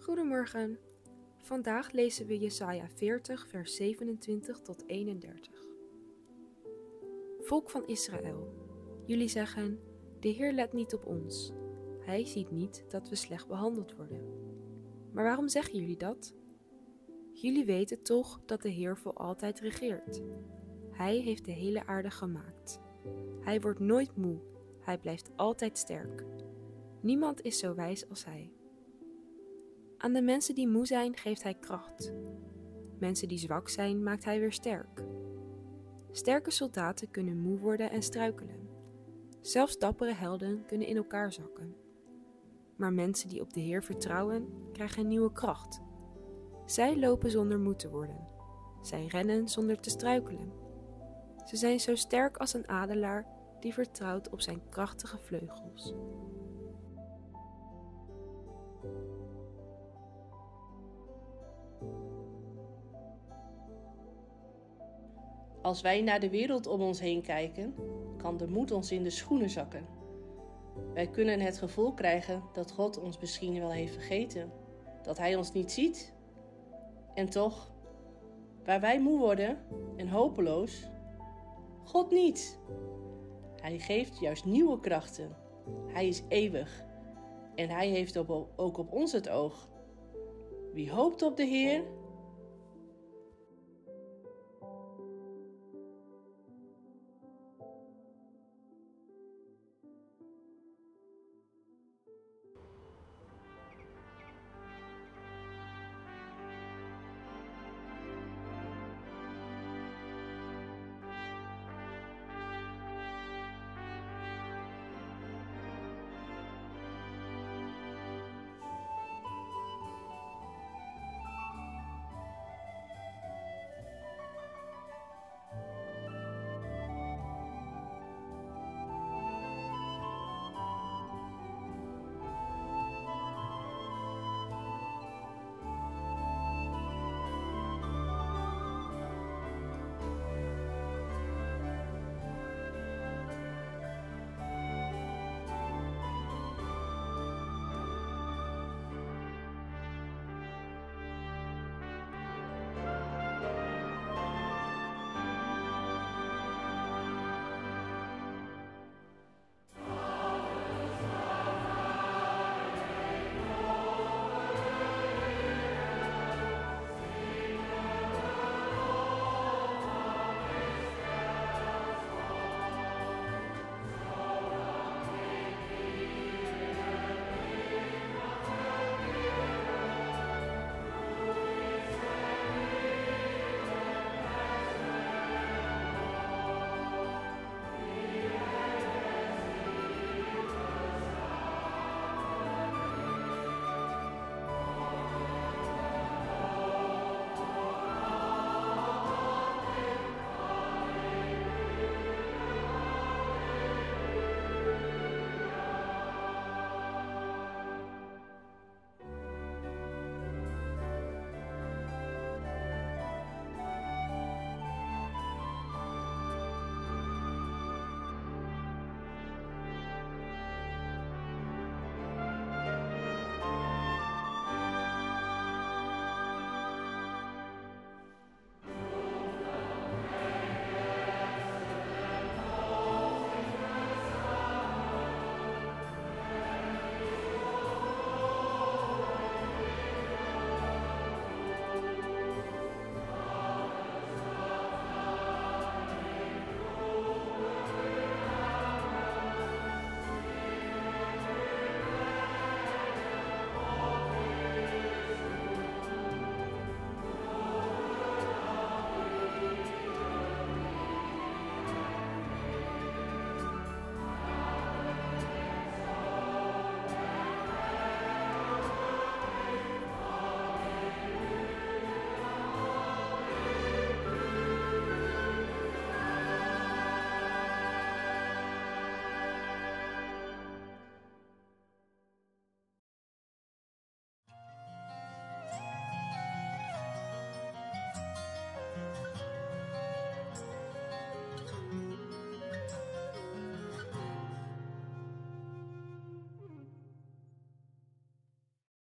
Goedemorgen. Vandaag lezen we Jesaja 40 vers 27 tot 31. Volk van Israël, jullie zeggen, de Heer let niet op ons. Hij ziet niet dat we slecht behandeld worden. Maar waarom zeggen jullie dat? Jullie weten toch dat de Heer voor altijd regeert. Hij heeft de hele aarde gemaakt. Hij wordt nooit moe, hij blijft altijd sterk. Niemand is zo wijs als hij. Aan de mensen die moe zijn, geeft hij kracht. Mensen die zwak zijn, maakt hij weer sterk. Sterke soldaten kunnen moe worden en struikelen. Zelfs dappere helden kunnen in elkaar zakken. Maar mensen die op de Heer vertrouwen, krijgen een nieuwe kracht. Zij lopen zonder moe te worden. Zij rennen zonder te struikelen. Ze zijn zo sterk als een adelaar die vertrouwt op zijn krachtige vleugels. Als wij naar de wereld om ons heen kijken, kan de moed ons in de schoenen zakken. Wij kunnen het gevoel krijgen dat God ons misschien wel heeft vergeten, dat Hij ons niet ziet. En toch, waar wij moe worden en hopeloos, God niet. Hij geeft juist nieuwe krachten. Hij is eeuwig en Hij heeft ook op ons het oog. Wie hoopt op de Heer,